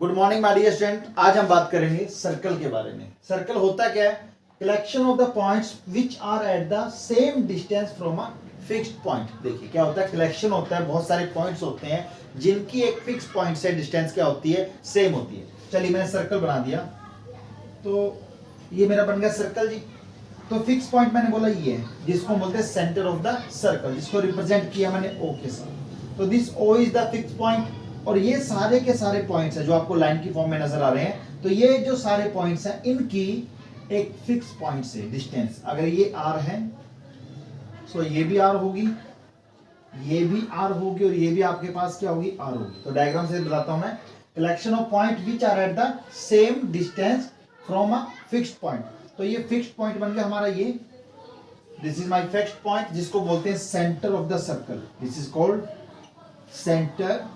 Good morning my dear student. आज हम बात करेंगे सर्कल के बारे में। सर्कल होता क्या है? Collection of the points which are at the same distance from a fixed point. देखिए क्या होता है, कलेक्शन होता है, बहुत सारे पॉइंट्स होते हैं जिनकी एक फिक्स पॉइंट से डिस्टेंस क्या होती है, सेम होती है। चलिए मैंने सर्कल बना दिया, तो ये मेरा बन गया सर्कल जी। तो फिक्स पॉइंट मैंने बोला ये है जिसको बोलते हैं सेंटर ऑफ द सर्कल, जिसको रिप्रेजेंट किया मैंने ओ के साथ। तो this O is the fix point और ये सारे के सारे पॉइंट्स हैं जो आपको लाइन की फॉर्म में नजर आ रहे हैं। तो ये जो सारे पॉइंट्स हैं इनकी एक फिक्स पॉइंट से डिस्टेंस, अगर ये आर है तो ये भी आर होगी, ये भी आर होगी और ये भी आपके पास क्या होगी, आर होगी। तो डायग्राम से बताता हूं मैं। Collection of point which are at the same distance from a fixed point. तो ये फिक्स्ड पॉइंट बन गया हमारा ये, this is my fixed point जिसको बोलते हैं centre of the circle. This is called centre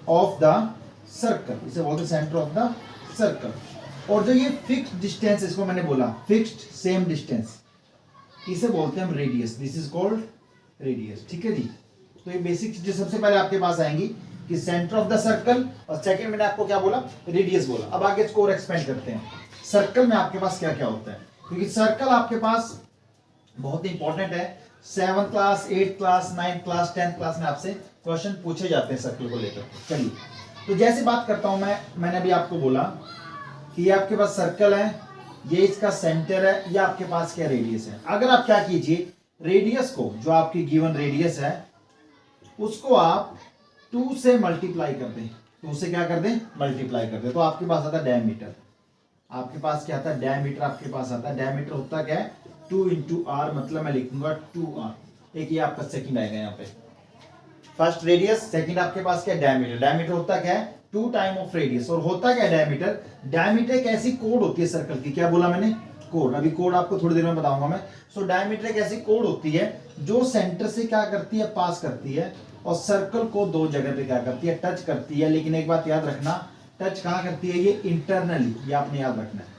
of the circle, इसे बोलते हैं सेंटर ऑफ द सर्कल। और जो ये फिक्स्ड डिस्टेंस, इसको मैंने बोला फिक्स्ड सेम डिस्टेंस, इसे बोलते हैं हम radius. This is called radius. ठीक है जी। तो ये बेसिक चीजें सबसे पहले आपके पास आएंगी कि सेंटर ऑफ द सर्कल, और सेकंड मैंने आपको क्या बोला, रेडियस बोला। अब आगे इसको और एक्सपेंड करते हैं। सर्कल में आपके पास क्या क्या होता है, क्योंकि सर्कल आपके पास बहुत इंपॉर्टेंट है। 7th class, 8th class, 9th class, 10th class में आपसे क्वेश्चन पूछे जाते हैं सर्कल को लेकर। चलिए, तो जैसे बात करता हूं मैंने अभी आपको बोला कि ये आपके पास सर्कल है, ये इसका सेंटर है, ये आपके पास क्या रेडियस है। अगर आप क्या कीजिए, रेडियस को, जो आपकी गिवन रेडियस है उसको आप 2 से मल्टीप्लाई कर दें। 2 से क्या कर दें, मल्टीप्लाई कर दें, तो आपके पास आता है डायमीटर। आपके पास क्या आता है, डायमीटर आपके पास आता है। डायमीटर होता क्या है, 2 इंटू आर, मतलब मैं लिखूंगा 2r। एक ये आपका सेकंड आएगा यहाँ पे, फर्स्ट रेडियस, सेकंड आपके पास क्या है, डायमीटर। डायमीटर होता क्या है, 2 टाइम ऑफ रेडियस। और होता क्या है डायमीटर, डायमीटर एक ऐसी कोड होती है सर्कल की। क्या बोला मैंने, कोड। अभी कोड आपको थोड़ी देर में बताऊंगा मैं। सो डायमीटर एक ऐसी कोड होती है जो सेंटर से क्या करती है, पास करती है, और सर्कल को 2 जगह पे क्या करती है, टच करती है। लेकिन एक बात याद रखना, टच कहाँ करती है, ये इंटरनली, ये आपने याद रखना है।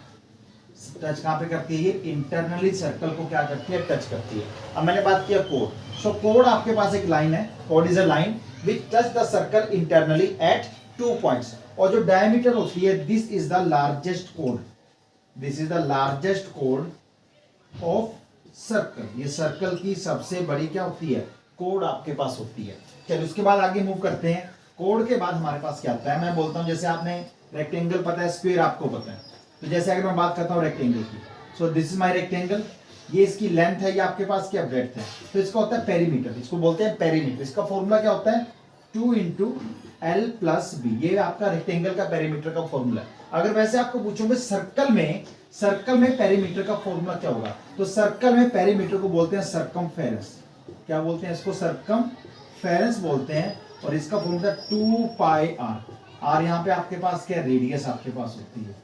टच कहाँ पे करती है, ये इंटरनली सर्कल को क्या करती है, टच करती है। अब मैंने बात किया कोड। सो कोड आपके पास एक लाइन है, कोड is a line which touch the circle internally at 2 points. और जो डायमीटर होती है, दिस इज द लार्जेस्ट कोड, दिस इज द लार्जेस्ट कोड ऑफ सर्कल। ये सर्कल की सबसे बड़ी क्या होती है, कोड आपके पास होती है। चलिए उसके बाद आगे मूव करते हैं। कोड के बाद हमारे पास क्या आता है, मैं बोलता हूं जैसे आपने रेक्टेंगल पता है, स्क्वायर आपको पता है। तो जैसे अगर मैं बात करता हूँ रेक्टेंगल की, so this is my rectangle, ये इसकी लेंथ है, ये आपके पास क्या ब्रेड्थ है। तो इसका होता है पेरीमीटर, इसको बोलते हैं पेरीमीटर। इसका फॉर्मूला क्या होता है, 2 इंटू एल प्लस बी। ये आपका रेक्टेंगल का पेरीमीटर का फॉर्मूला है। अगर वैसे आपको पूछोगे सर्कल में पेरीमीटर का फॉर्मूला क्या होगा, तो सर्कल में पेरीमीटर को बोलते हैं सर्कमफेरेंस। क्या बोलते हैं इसको, सर्कमफेरेंस बोलते हैं। और इसका फॉर्मूला 2 पाई आर। आर यहाँ पे आपके पास क्या, रेडियस आपके पास होती है।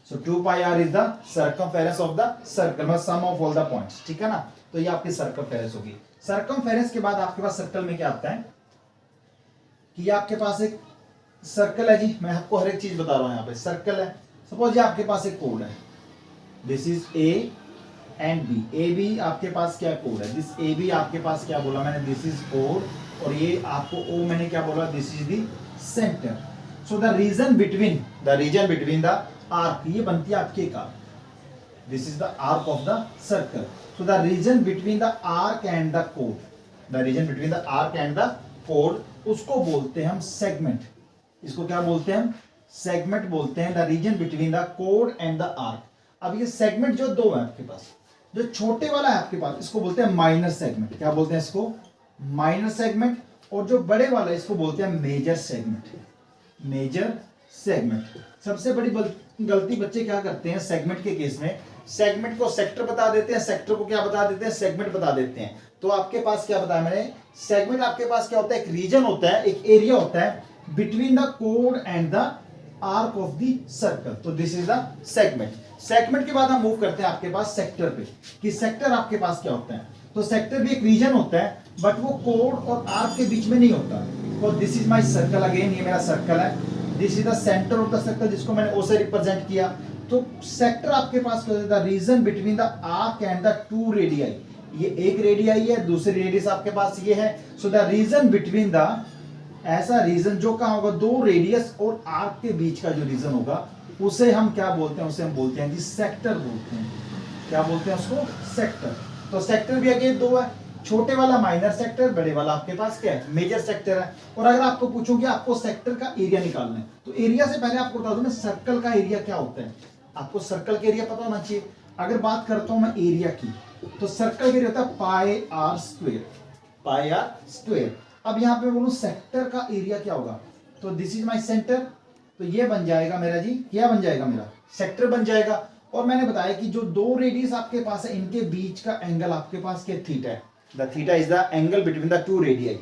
So 2 pi r is the circumference of the circle, मतलब sum of all the points। ठीक है ना, तो ये आपकी circumference होगी। circumference के बाद आपके पास सर्कल में क्या आता है कि ये आपके पास एक सर्कल है जी। मैं आपको हर एक चीज बता रहा हूं, यहाँ पे सर्कल है। सपोज ये आपके पास एक कोड है, this is A and B. A B आपके पास क्या कोड है, दिस ए बी आपके पास क्या बोला मैंने, दिस इज कोड। और ये आपको ओ मैंने क्या बोला, this is the centre. So the region between the arc, ये बनती है आपकी एक arc. This is the arc of the circle. So the region between the arc and the code, the region between the arc and the code, उसको बोलते हैं हम segment. इसको क्या बोलते हैं हम, सेगमेंट बोलते हैं। The region between the code and the arc. अब ये सेगमेंट जो 2 है आपके पास, जो छोटे वाला है आपके पास, इसको बोलते हैं माइनर सेगमेंट। क्या बोलते हैं इसको, माइनर सेगमेंट। और जो बड़े वाला है इसको बोलते हैं मेजर सेगमेंट, मेजर सेगमेंट। सबसे बड़ी गलती बच्चे क्या करते हैं सेगमेंट के केस में, सेगमेंट को सेक्टर बता देते हैं, सेक्टर को क्या बता देते हैं, सेगमेंट बता देते हैं। तो आपके पास क्या बताया मैंने, सेगमेंट आपके पास क्या होता है, एक रीजन होता है, एक एरिया होता है between the code and the arc of the circle. तो this is the segment. Segment के बाद हम मूव करते हैं आपके पास सेक्टर पे, कि सेक्टर आपके पास क्या होता है। तो सेक्टर भी एक रीजन होता है, बट वो कोड और आर्क के बीच में नहीं होता। तो this is my circle, again ये मेरा सर्कल है, this is the centre of the circle, जिसको मैंने ओ से रिप्रेजेंट किया। तो सेक्टर आपके पास क्या होता है, region between the arc and the 2 radii. ये एक रेडियाई है, दूसरी रेडियस आपके पास ये है। So the region between the ऐसा रीजन जो कहाँ होगा, दो रेडियस और आर्क के बीच का जो रीजन होगा उसे हम क्या बोलते हैं, उसे हम बोलते हैं जी सेक्टर बोलते हैं। क्या बोलते हैं उसको, सेक्टर। तो सेक्टर भी अगेन दो है, छोटे वाला माइनर सेक्टर, बड़े वाला आपके पास क्या है, मेजर सेक्टर है। और अगर आपको पूछूं कि आपको सेक्टर का एरिया निकालना है, तो एरिया से पहले आपको बता दूं मैं सर्कल का एरिया क्या होता है। आपको सर्कल का एरिया पता होना चाहिए। अगर बात करता हूं मैं एरिया की, तो सर्कल का एरिया होता है pi are square, pi are square. अब यहां पे बोलूं सेक्टर का एरिया क्या होगा, तो दिस इज माई सेंटर, तो ये बन जाएगा मेरा जी, क्या बन जाएगा मेरा, सेक्टर बन जाएगा। और मैंने बताया कि जो दो रेडियस आपके पास है इनके बीच का एंगल आपके पास क्या, थीटा है। The theta is the angle between the two radii,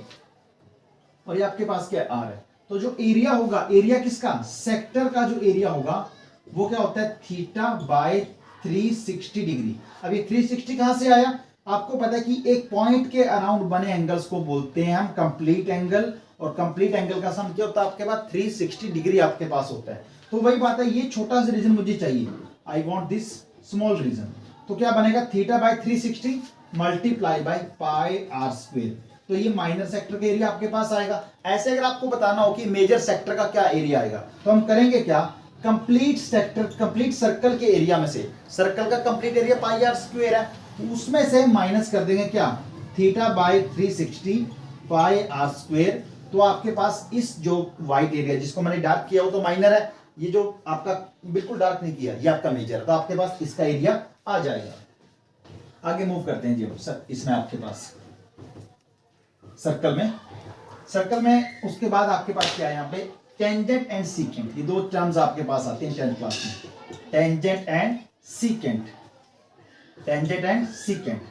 और ये आपके पास क्या आर है। तो जो एरिया होगा, एरिया किसका, सेक्टर का जो एरिया होगा वो क्या होता है, थीटा बाय 360 डिग्री। अब ये 360 कहां से आया, आपको पता है कि एक पॉइंट के अराउंड बने एंगल्स को बोलते हैं हम कंप्लीट एंगल, और कंप्लीट एंगल का सम क्या होता है आपके पास, 360 डिग्री आपके पास होता है। तो वही बात है, ये छोटा सा रीजन मुझे चाहिए, I want this small region. तो क्या बनेगा, theta by 360 multiply by pi are square. तो ये माइनर सेक्टर का एरिया आपके पास आएगा। ऐसे अगर आपको बताना हो कि मेजर सेक्टर का क्या एरिया आएगा, तो हम करेंगे क्या, कंप्लीट सेक्टर, कंप्लीट सर्कल के एरिया में से, सर्कल का complete area pi are square है, उसमें से माइनस कर देंगे क्या, theta by 360 pi are square. तो आपके पास इस जो व्हाइट एरिया जिसको मैंने डार्क किया वो तो माइनर है, ये जो आपका बिल्कुल डार्क नहीं किया ये आपका मेजर है, तो आपके पास इसका एरिया आ जाएगा। आगे मूव करते हैं जी सर, इसमें आपके पास सर्कल में उसके बाद आपके पास क्या है, यहाँ पे टेंजेंट एंड सीकेंट, ये दो टर्म्स आपके पास आते हैं 10th क्लास में, tangent and secant, tangent and secant.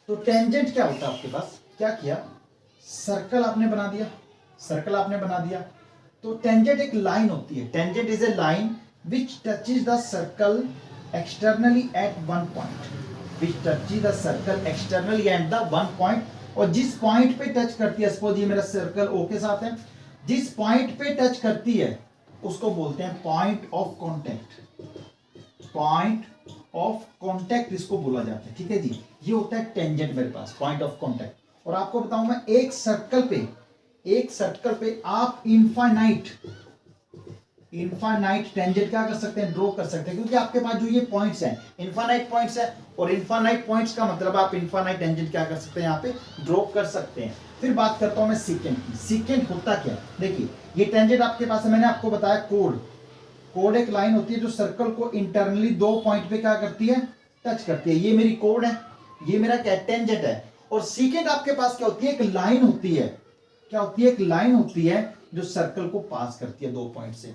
तो टेंजेंट क्या होता है आपके पास, क्या किया, सर्कल आपने बना दिया, सर्कल आपने बना दिया। तो टेंजेंट एक लाइन होती है, tangent is a line which touches the circle externally at one point, which touches the circle externally at the one point. और जिस पॉइंट पे टच करती है, सपोज ये मेरा सर्कल ओ के साथ है, जिस पॉइंट पे टच करती है उसको बोलते हैं point of contact, point of contact इसको बोला जाता है, ठीक है जी। ये होता है टेंजेंट मेरे पास, पॉइंट ऑफ कांटेक्ट। और आपको बताऊं मैं, एक सर्कल पे आप इनफाइनाइट टेंजेंट क्या कर सकते हैं, ड्रॉ कर सकते हैं, क्योंकि आपके पास जो ये पॉइंट्स हैं इनफाइनाइट पॉइंट्स है, और इनफाइनाइट पॉइंट्स का मतलब आप इनफाइनाइट टेंजेंट क्या कर सकते हैं, यहाँ पे ड्रॉ कर सकते हैं। फिर बात करता हूं मैं सीकेंट की। सीकेंट होता क्या, देखिए ये टेंजेंट आपके पास है, मैंने आपको बताया कोड एक लाइन होती है जो सर्कल को इंटरनली दो पॉइंट पे क्या करती है, टच करती है। ये मेरी कोड है, ये मेरा क्या टेंजेंट है। और सीकेंट आपके पास क्या होती है, एक लाइन होती है, क्या होती है, एक लाइन होती है जो सर्कल को पास करती है दो पॉइंट से।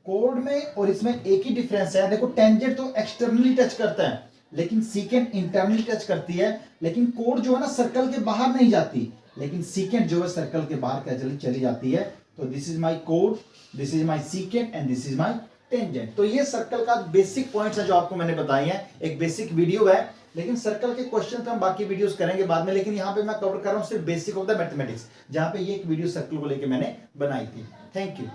कोड में और इसमें एक ही डिफरेंस है, देखो टेंजेंट तो एक्सटर्नली टच करता है लेकिन सीकेंट इंटरनली टच करती है। लेकिन कोड जो है ना सर्कल के बाहर नहीं जाती, लेकिन सीकेंट जो है सर्कल के बाहर क्या चली जाती है। तो this is my code, this is my secant and this is my tangent. तो ये सर्कल का बेसिक पॉइंट्स है जो आपको मैंने बताए हैं, एक बेसिक वीडियो है, लेकिन सर्कल के क्वेश्चन तो हम बाकी वीडियोस करेंगे बाद में। लेकिन यहाँ पे मैं कवर कर रहा हूँ सिर्फ बेसिक ऑफ द मैथमेटिक्स, जहाँ पे ये एक वीडियो सर्कल को लेकर मैंने बनाई थी। Thank you.